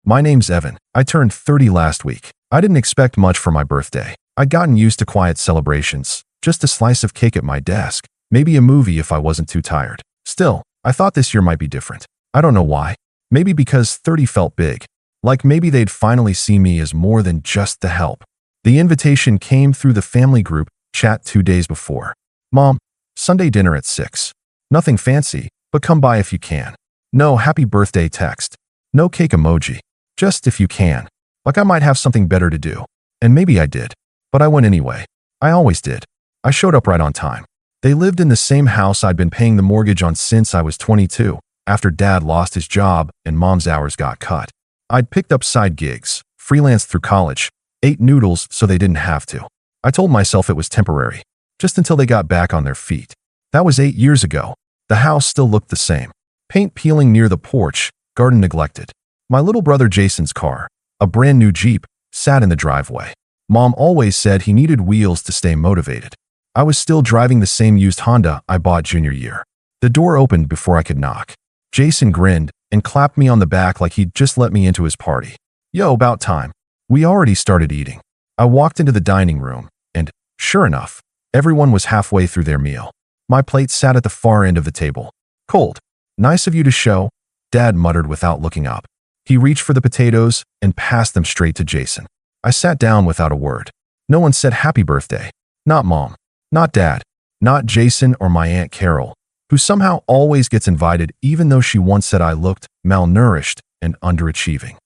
My name's Evan. I turned 30 last week. I didn't expect much for my birthday. I'd gotten used to quiet celebrations, just a slice of cake at my desk, maybe a movie if I wasn't too tired. Still, I thought this year might be different. I don't know why. Maybe because 30 felt big. Like maybe they'd finally see me as more than just the help. The invitation came through the family group chat 2 days before. Mom, Sunday dinner at 6. Nothing fancy, but come by if you can. No happy birthday text. No cake emoji. Just if you can. Like I might have something better to do. And maybe I did. But I went anyway. I always did. I showed up right on time. They lived in the same house I'd been paying the mortgage on since I was 22, after Dad lost his job and Mom's hours got cut. I'd picked up side gigs, freelanced through college, ate noodles so they didn't have to. I told myself it was temporary, just until they got back on their feet. That was 8 years ago. The house still looked the same. Paint peeling near the porch, garden neglected. My little brother Jason's car, a brand new Jeep, sat in the driveway. Mom always said he needed wheels to stay motivated. I was still driving the same used Honda I bought junior year. The door opened before I could knock. Jason grinned and clapped me on the back like he'd just let me into his party. Yo, about time. We already started eating. I walked into the dining room, and, sure enough, everyone was halfway through their meal. My plate sat at the far end of the table. Cold. Nice of you to show, Dad muttered without looking up. He reached for the potatoes and passed them straight to Jason. I sat down without a word. No one said happy birthday. Not Mom. Not Dad. Not Jason or my Aunt Carol, who somehow always gets invited even though she once said I looked malnourished and underachieving.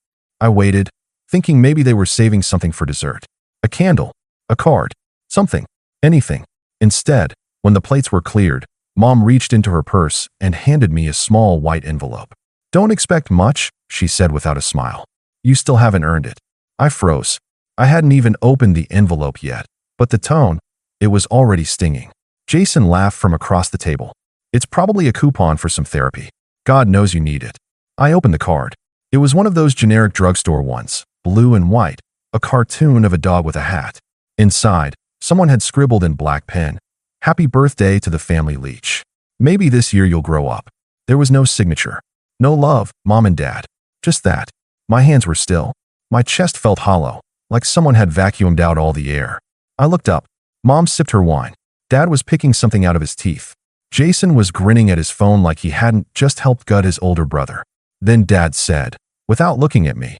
I waited, thinking maybe they were saving something for dessert. A candle, a card, something, anything. Instead, when the plates were cleared, Mom reached into her purse and handed me a small white envelope. Don't expect much, she said without a smile. You still haven't earned it. I froze. I hadn't even opened the envelope yet, but the tone, it was already stinging. Jason laughed from across the table. It's probably a coupon for some therapy. God knows you need it. I opened the card. It was one of those generic drugstore ones, blue and white, a cartoon of a dog with a hat. Inside, someone had scribbled in black pen, "Happy birthday to the family leech. Maybe this year you'll grow up." There was no signature. No love, Mom and Dad. Just that. My hands were still. My chest felt hollow, like someone had vacuumed out all the air. I looked up. Mom sipped her wine. Dad was picking something out of his teeth. Jason was grinning at his phone like he hadn't just helped gut his older brother. Then Dad said, without looking at me,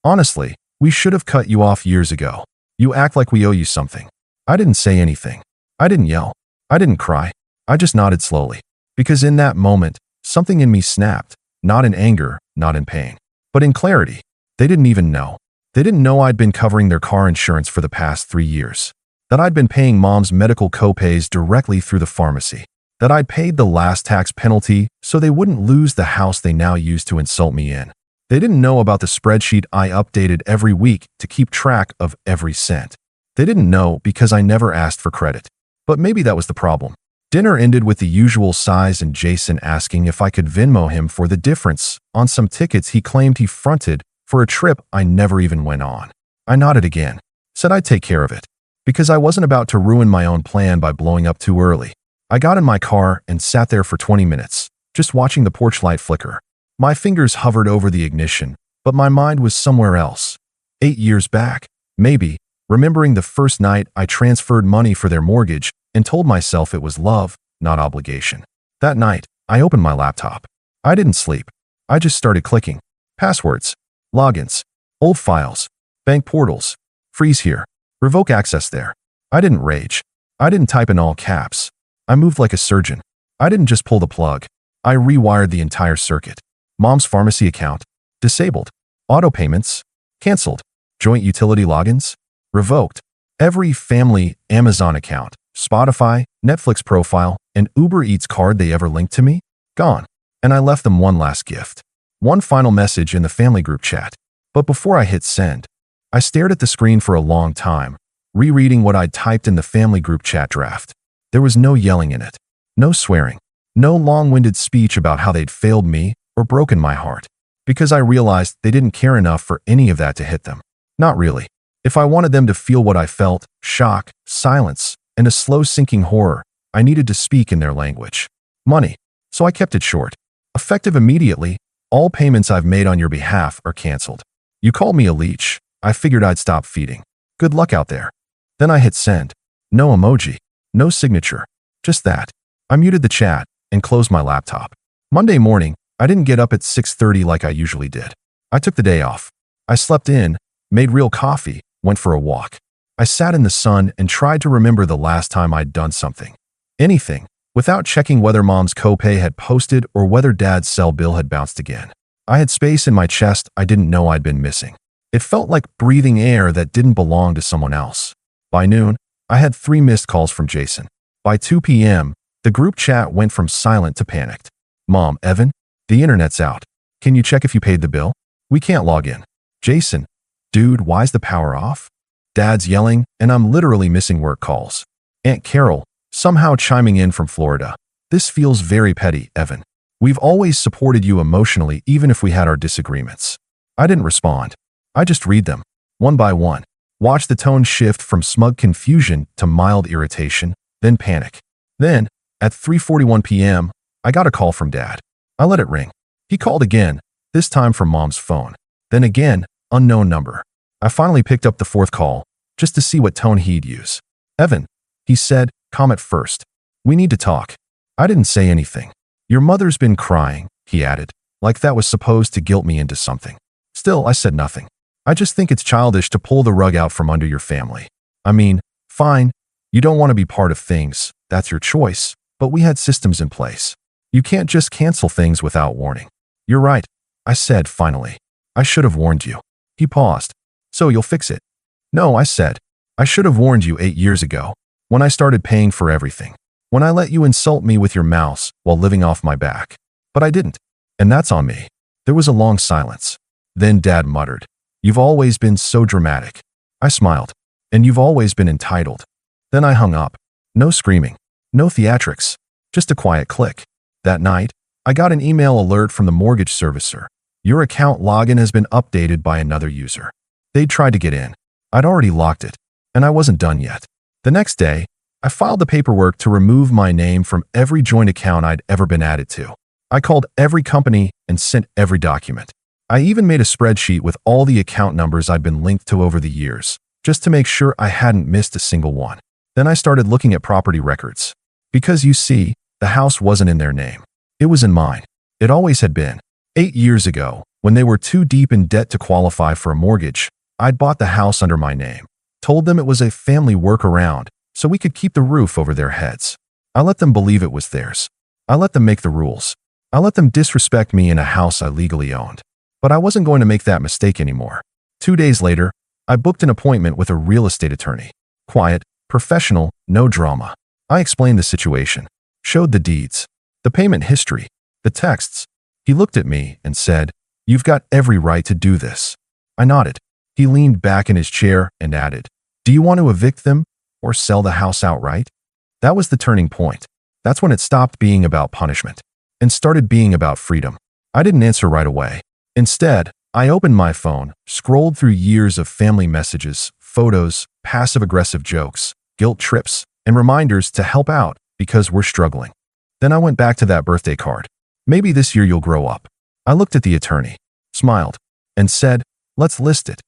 "Honestly, we should have cut you off years ago. You act like we owe you something." I didn't say anything. I didn't yell. I didn't cry. I just nodded slowly. Because in that moment, something in me snapped, not in anger, not in pain, but in clarity. They didn't even know. They didn't know I'd been covering their car insurance for the past 3 years. That I'd been paying Mom's medical co-pays directly through the pharmacy. That I'd paid the last tax penalty so they wouldn't lose the house they now use to insult me in. They didn't know about the spreadsheet I updated every week to keep track of every cent. They didn't know because I never asked for credit. But maybe that was the problem. Dinner ended with the usual sighs and Jason asking if I could Venmo him for the difference on some tickets he claimed he fronted for a trip I never even went on. I nodded again, said I'd take care of it, because I wasn't about to ruin my own plan by blowing up too early. I got in my car and sat there for 20 minutes, just watching the porch light flicker. My fingers hovered over the ignition, but my mind was somewhere else. 8 years back, maybe, remembering the first night I transferred money for their mortgage and told myself it was love, not obligation. That night, I opened my laptop. I didn't sleep. I just started clicking. Passwords, logins, old files, bank portals, freeze here, revoke access there. I didn't rage. I didn't type in all caps. I moved like a surgeon. I didn't just pull the plug. I rewired the entire circuit. Mom's pharmacy account, disabled. Auto payments, canceled. Joint utility logins, revoked. Every family Amazon account, Spotify, Netflix profile, and Uber Eats card they ever linked to me, gone. And I left them one last gift. One final message in the family group chat. But before I hit send, I stared at the screen for a long time, rereading what I'd typed in the family group chat draft. There was no yelling in it, no swearing, no long-winded speech about how they'd failed me or broken my heart, because I realized they didn't care enough for any of that to hit them. Not really. If I wanted them to feel what I felt, shock, silence, and a slow sinking horror, I needed to speak in their language. Money. So I kept it short. Effective immediately, all payments I've made on your behalf are canceled. You called me a leech. I figured I'd stop feeding. Good luck out there. Then I hit send. No emoji. No signature. Just that. I muted the chat and closed my laptop. Monday morning, I didn't get up at 6:30 like I usually did. I took the day off. I slept in, made real coffee, went for a walk. I sat in the sun and tried to remember the last time I'd done something. Anything, without checking whether mom's copay had posted or whether dad's cell bill had bounced again. I had space in my chest I didn't know I'd been missing. It felt like breathing air that didn't belong to someone else. By noon, I had 3 missed calls from Jason. By 2 p.m., the group chat went from silent to panicked. Mom, Evan, the internet's out. Can you check if you paid the bill? We can't log in. Jason, dude, why's the power off? Dad's yelling, and I'm literally missing work calls. Aunt Carol, somehow chiming in from Florida. This feels very petty, Evan. We've always supported you emotionally even if we had our disagreements. I didn't respond. I just read them, one by one. Watch the tone shift from smug confusion to mild irritation, then panic. Then, at 3:41 p.m., I got a call from Dad. I let it ring. He called again, this time from Mom's phone. Then again, unknown number. I finally picked up the 4th call, just to see what tone he'd use. Evan, he said, calm at first. We need to talk. I didn't say anything. Your mother's been crying, he added, like that was supposed to guilt me into something. Still, I said nothing. I just think it's childish to pull the rug out from under your family. I mean, fine, you don't want to be part of things, that's your choice, but we had systems in place. You can't just cancel things without warning. You're right, I said finally. I should have warned you. He paused. So you'll fix it? No, I said. I should have warned you 8 years ago, when I started paying for everything. When I let you insult me with your mouse while living off my back. But I didn't. And that's on me. There was a long silence. Then Dad muttered, you've always been so dramatic. I smiled. And you've always been entitled. Then I hung up. No screaming. No theatrics. Just a quiet click. That night, I got an email alert from the mortgage servicer. Your account login has been updated by another user. They'd tried to get in. I'd already locked it. And I wasn't done yet. The next day, I filed the paperwork to remove my name from every joint account I'd ever been added to. I called every company and sent every document. I even made a spreadsheet with all the account numbers I'd been linked to over the years, just to make sure I hadn't missed a single one. Then I started looking at property records. Because you see, the house wasn't in their name. It was in mine. It always had been. 8 years ago, when they were too deep in debt to qualify for a mortgage, I'd bought the house under my name, told them it was a family workaround, so we could keep the roof over their heads. I let them believe it was theirs. I let them make the rules. I let them disrespect me in a house I legally owned. But I wasn't going to make that mistake anymore. 2 days later, I booked an appointment with a real estate attorney. Quiet, professional, no drama. I explained the situation, showed the deeds, the payment history, the texts. He looked at me and said, you've got every right to do this. I nodded. He leaned back in his chair and added, do you want to evict them or sell the house outright? That was the turning point. That's when it stopped being about punishment and started being about freedom. I didn't answer right away. Instead, I opened my phone, scrolled through years of family messages, photos, passive-aggressive jokes, guilt trips, and reminders to help out because we're struggling. Then I went back to that birthday card. Maybe this year you'll grow up. I looked at the attorney, smiled, and said, let's list it.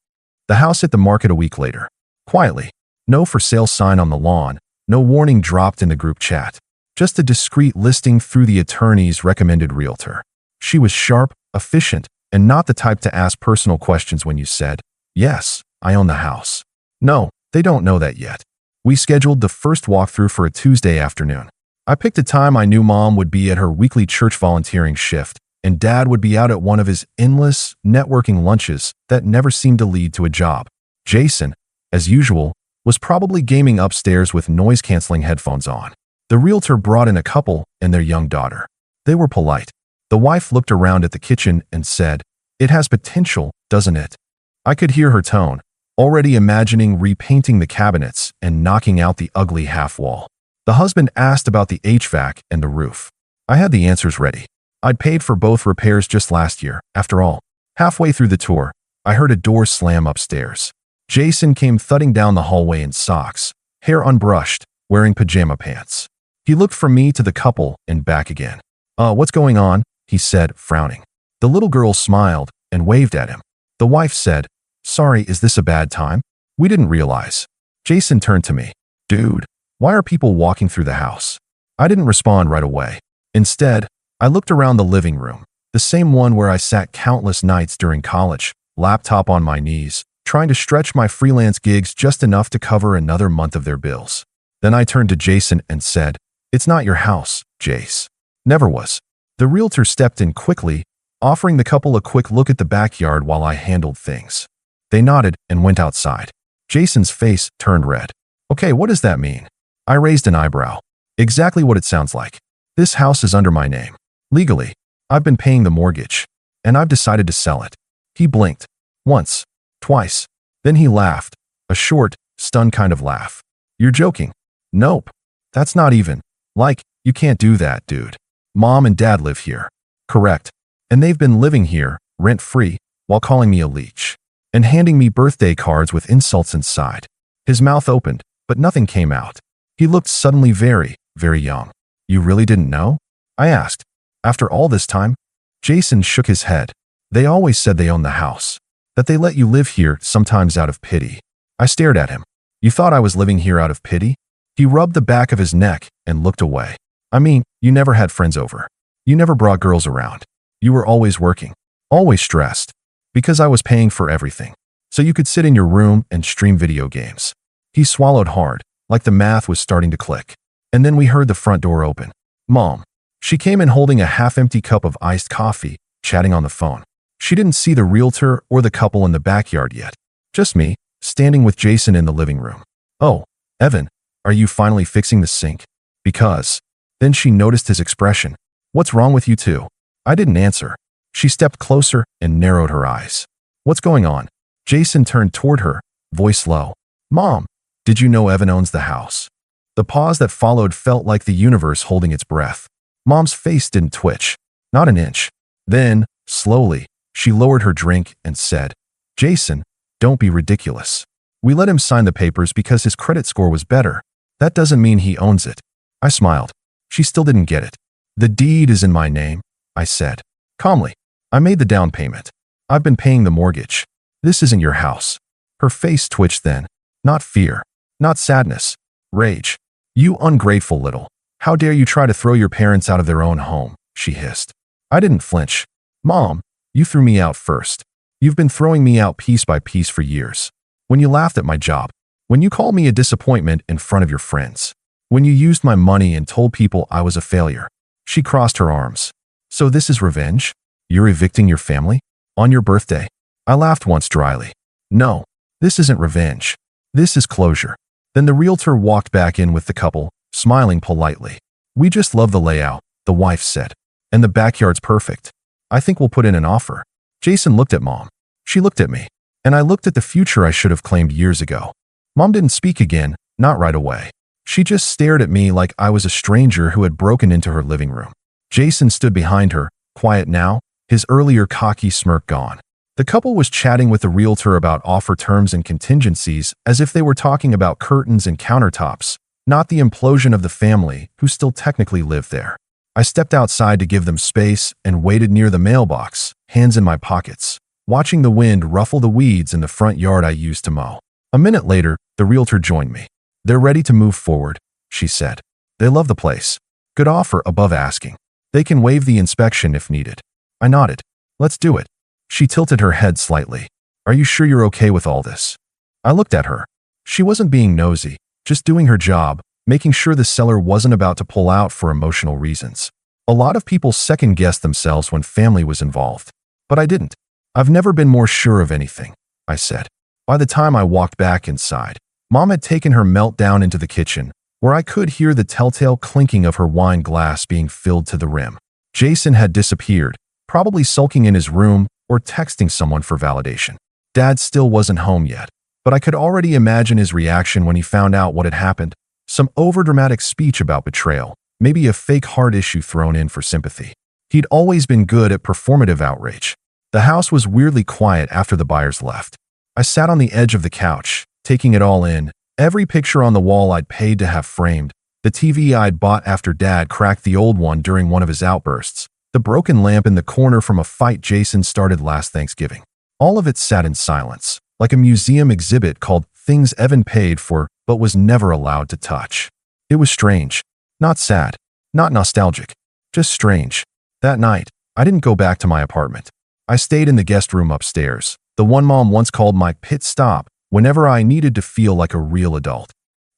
The house hit the market a week later. Quietly. No for sale sign on the lawn, no warning dropped in the group chat. Just a discreet listing through the attorney's recommended realtor. She was sharp, efficient, and not the type to ask personal questions when you said, yes, I own the house. No, they don't know that yet. We scheduled the first walkthrough for a Tuesday afternoon. I picked a time I knew Mom would be at her weekly church volunteering shift, and Dad would be out at one of his endless, networking lunches that never seemed to lead to a job. Jason, as usual, was probably gaming upstairs with noise-canceling headphones on. The realtor brought in a couple and their young daughter. They were polite. The wife looked around at the kitchen and said, it has potential, doesn't it? I could hear her tone, already imagining repainting the cabinets and knocking out the ugly half-wall. The husband asked about the HVAC and the roof. I had the answers ready. I'd paid for both repairs just last year, after all. Halfway through the tour, I heard a door slam upstairs. Jason came thudding down the hallway in socks, hair unbrushed, wearing pajama pants. He looked from me to the couple and back again. What's going on? He said, frowning. The little girl smiled and waved at him. The wife said, "Sorry, is this a bad time? We didn't realize." Jason turned to me. "Dude, why are people walking through the house?" I didn't respond right away. Instead, I looked around the living room, the same one where I sat countless nights during college, laptop on my knees, trying to stretch my freelance gigs just enough to cover another month of their bills. Then I turned to Jason and said, "It's not your house, Jace." "Never was." The realtor stepped in quickly, offering the couple a quick look at the backyard while I handled things. They nodded and went outside. Jason's face turned red. "Okay, what does that mean?" I raised an eyebrow. "Exactly what it sounds like. This house is under my name. Legally, I've been paying the mortgage, and I've decided to sell it." He blinked. Once. Twice. Then he laughed. A short, stunned kind of laugh. "You're joking." "Nope. That's not even. Like, you can't do that, dude. Mom and Dad live here." "Correct. And they've been living here, rent-free, while calling me a leech. And handing me birthday cards with insults inside." His mouth opened, but nothing came out. He looked suddenly very, very young. "You really didn't know?" I asked. "After all this time?" Jason shook his head. "They always said they own the house. That they let you live here, sometimes out of pity." I stared at him. "You thought I was living here out of pity?" He rubbed the back of his neck and looked away. "I mean, you never had friends over. You never brought girls around. You were always working. Always stressed. Because I was paying for everything. So you could sit in your room and stream video games." He swallowed hard, like the math was starting to click. And then we heard the front door open. Mom. She came in holding a half-empty cup of iced coffee, chatting on the phone. She didn't see the realtor or the couple in the backyard yet. Just me, standing with Jason in the living room. "Oh, Evan, are you finally fixing the sink?" "Because." Then she noticed his expression. "What's wrong with you two?" I didn't answer. She stepped closer and narrowed her eyes. "What's going on?" Jason turned toward her, voice low. "Mom, did you know Evan owns the house?" The pause that followed felt like the universe holding its breath. Mom's face didn't twitch. Not an inch. Then, slowly, she lowered her drink and said, "Jason, don't be ridiculous. We let him sign the papers because his credit score was better. That doesn't mean he owns it." I smiled. She still didn't get it. "The deed is in my name," I said. Calmly. "I made the down payment. I've been paying the mortgage. This isn't your house." Her face twitched then. Not fear. Not sadness. Rage. "You ungrateful little. How dare you try to throw your parents out of their own home," she hissed. I didn't flinch. "Mom, you threw me out first. You've been throwing me out piece by piece for years. When you laughed at my job. When you called me a disappointment in front of your friends. When you used my money and told people I was a failure." She crossed her arms. "So this is revenge? You're evicting your family? On your birthday?" I laughed once dryly. "No, this isn't revenge. This is closure." Then the realtor walked back in with the couple, smiling politely. "We just love the layout," the wife said. "And the backyard's perfect. I think we'll put in an offer." Jason looked at Mom. She looked at me. And I looked at the future I should have claimed years ago. Mom didn't speak again, not right away. She just stared at me like I was a stranger who had broken into her living room. Jason stood behind her, quiet now, his earlier cocky smirk gone. The couple was chatting with the realtor about offer terms and contingencies as if they were talking about curtains and countertops, not the implosion of the family who still technically lived there. I stepped outside to give them space and waited near the mailbox, hands in my pockets, watching the wind ruffle the weeds in the front yard I used to mow. A minute later, the realtor joined me. "They're ready to move forward," she said. "They love the place. Good offer above asking. They can waive the inspection if needed." I nodded. "Let's do it." She tilted her head slightly. "Are you sure you're okay with all this?" I looked at her. She wasn't being nosy, just doing her job, making sure the seller wasn't about to pull out for emotional reasons. A lot of people second-guessed themselves when family was involved. But I didn't. "I've never been more sure of anything," I said. By the time I walked back inside, Mom had taken her meltdown into the kitchen, where I could hear the telltale clinking of her wine glass being filled to the rim. Jason had disappeared, probably sulking in his room or texting someone for validation. Dad still wasn't home yet, but I could already imagine his reaction when he found out what had happened. Some overdramatic speech about betrayal, maybe a fake heart issue thrown in for sympathy. He'd always been good at performative outrage. The house was weirdly quiet after the buyers left. I sat on the edge of the couch, taking it all in. Every picture on the wall I'd paid to have framed, the TV I'd bought after Dad cracked the old one during one of his outbursts, the broken lamp in the corner from a fight Jason started last Thanksgiving. All of it sat in silence, like a museum exhibit called Things Evan Paid For but was never allowed to touch. It was strange. Not sad. Not nostalgic. Just strange. That night, I didn't go back to my apartment. I stayed in the guest room upstairs, the one Mom once called my pit stop whenever I needed to feel like a real adult.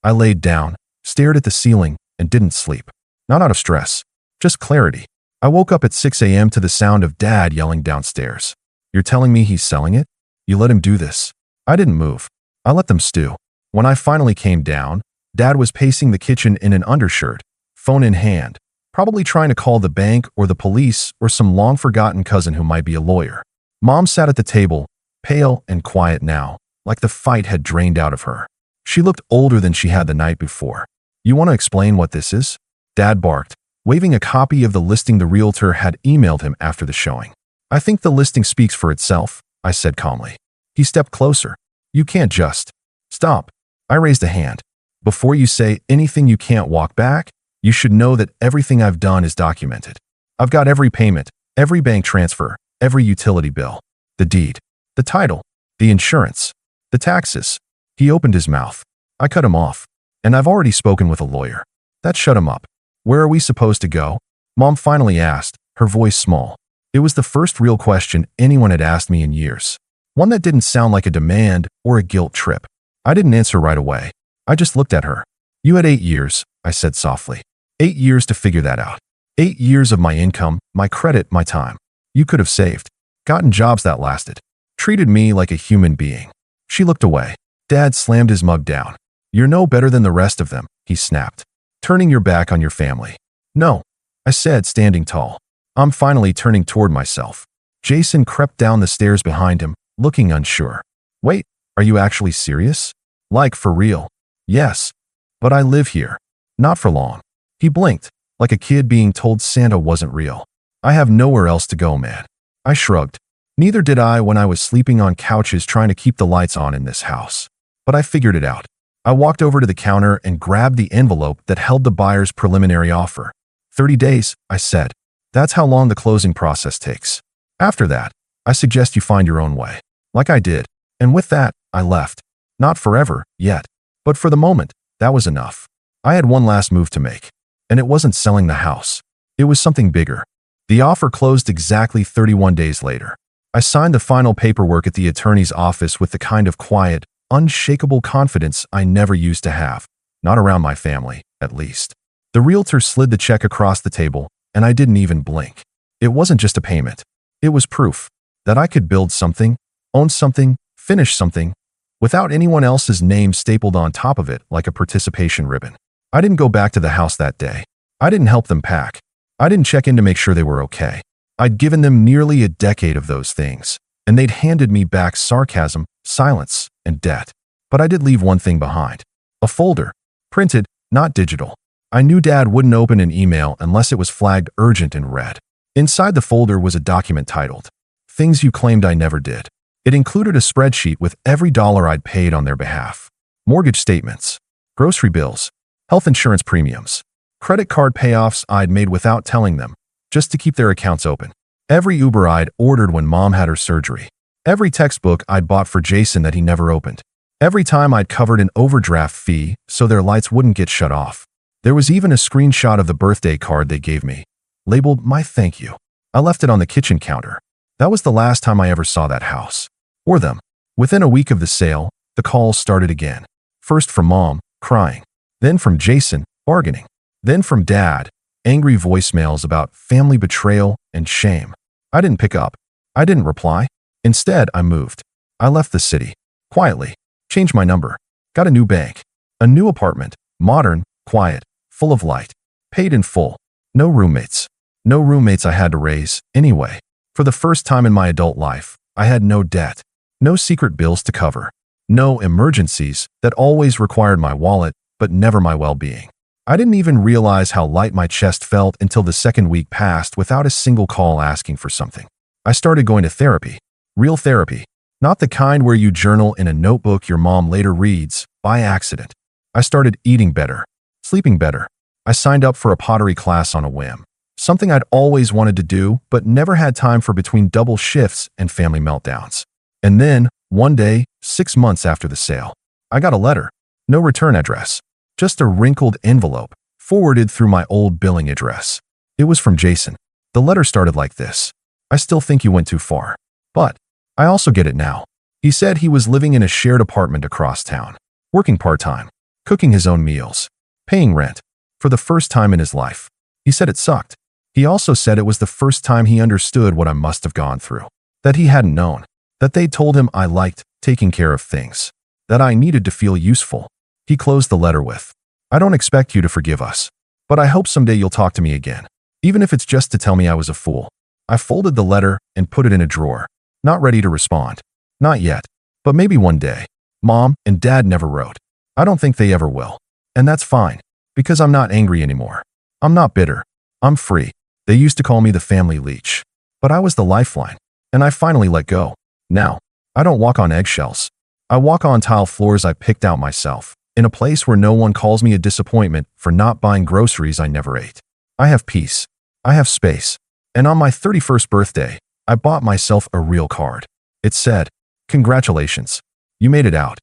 I laid down, stared at the ceiling, and didn't sleep. Not out of stress, just clarity. I woke up at 6 a.m. to the sound of Dad yelling downstairs. "You're telling me he's selling it? You let him do this?" I didn't move. I let them stew. When I finally came down, Dad was pacing the kitchen in an undershirt, phone in hand, probably trying to call the bank or the police or some long-forgotten cousin who might be a lawyer. Mom sat at the table, pale and quiet now, like the fight had drained out of her. She looked older than she had the night before. "You want to explain what this is?" Dad barked, waving a copy of the listing the realtor had emailed him after the showing. "I think the listing speaks for itself," I said calmly. He stepped closer. "You can't just..." "Stop." I raised a hand. "Before you say anything you can't walk back, you should know that everything I've done is documented. I've got every payment, every bank transfer, every utility bill, the deed, the title, the insurance, the taxes." He opened his mouth. I cut him off. "And I've already spoken with a lawyer." That shut him up. "Where are we supposed to go?" Mom finally asked, her voice small. It was the first real question anyone had asked me in years. One that didn't sound like a demand or a guilt trip. I didn't answer right away. I just looked at her. "You had 8 years," I said softly. 8 years to figure that out. 8 years of my income, my credit, my time. You could have saved. Gotten jobs that lasted. Treated me like a human being. She looked away. Dad slammed his mug down. "You're no better than the rest of them," he snapped. "Turning your back on your family." "No," I said, standing tall. I'm finally turning toward myself. Jason crept down the stairs behind him, looking unsure. "Wait, are you actually serious? Like, for real?" "Yes. But I live here. Not for long." He blinked, like a kid being told Santa wasn't real. "I have nowhere else to go, man." I shrugged. Neither did I when I was sleeping on couches trying to keep the lights on in this house. But I figured it out. I walked over to the counter and grabbed the envelope that held the buyer's preliminary offer. 30 days, I said. That's how long the closing process takes. After that, I suggest you find your own way. Like I did. And with that, I left. Not forever, yet. But for the moment, that was enough. I had one last move to make. And it wasn't selling the house. It was something bigger. The offer closed exactly 31 days later. I signed the final paperwork at the attorney's office with the kind of quiet, unshakable confidence I never used to have. Not around my family, at least. The realtor slid the check across the table, and I didn't even blink. It wasn't just a payment. It was proof that I could build something, own something, finish something, without anyone else's name stapled on top of it like a participation ribbon. I didn't go back to the house that day. I didn't help them pack. I didn't check in to make sure they were okay. I'd given them nearly a decade of those things, and they'd handed me back sarcasm, silence, and debt. But I did leave one thing behind. A folder. Printed, not digital. I knew Dad wouldn't open an email unless it was flagged urgent in red. Inside the folder was a document titled, "Things You Claimed I Never Did." It included a spreadsheet with every dollar I'd paid on their behalf. Mortgage statements, grocery bills, health insurance premiums, credit card payoffs I'd made without telling them, just to keep their accounts open. Every Uber I'd ordered when Mom had her surgery. Every textbook I'd bought for Jason that he never opened. Every time I'd covered an overdraft fee so their lights wouldn't get shut off. There was even a screenshot of the birthday card they gave me, labeled "My Thank You." I left it on the kitchen counter. That was the last time I ever saw that house. Or them. Within a week of the sale, the calls started again. First from Mom, crying. Then from Jason, bargaining. Then from Dad, angry voicemails about family betrayal and shame. I didn't pick up. I didn't reply. Instead, I moved. I left the city. Quietly. Changed my number. Got a new bank. A new apartment. Modern, quiet, full of light. Paid in full. No roommates. No roommates I had to raise, anyway. For the first time in my adult life, I had no debt. No secret bills to cover. No emergencies that always required my wallet, but never my well-being. I didn't even realize how light my chest felt until the second week passed without a single call asking for something. I started going to therapy. Real therapy. Not the kind where you journal in a notebook your mom later reads, by accident. I started eating better. Sleeping better. I signed up for a pottery class on a whim. Something I'd always wanted to do, but never had time for between double shifts and family meltdowns. And then, one day, 6 months after the sale, I got a letter. No return address. Just a wrinkled envelope, forwarded through my old billing address. It was from Jason. The letter started like this. I still think you went too far. But I also get it now. He said he was living in a shared apartment across town, working part-time, cooking his own meals, paying rent, for the first time in his life. He said it sucked. He also said it was the first time he understood what I must have gone through, that he hadn't known, that they told him I liked taking care of things, that I needed to feel useful. He closed the letter with, I don't expect you to forgive us, but I hope someday you'll talk to me again, even if it's just to tell me I was a fool. I folded the letter and put it in a drawer, not ready to respond. Not yet, but maybe one day. Mom and Dad never wrote. I don't think they ever will. And that's fine, because I'm not angry anymore. I'm not bitter. I'm free. They used to call me the family leech, but I was the lifeline, and I finally let go. Now, I don't walk on eggshells. I walk on tile floors I picked out myself, in a place where no one calls me a disappointment for not buying groceries I never ate. I have peace. I have space. And on my 31st birthday, I bought myself a real card. It said, "Congratulations. You made it out."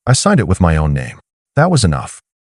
I signed it with my own name. That was enough.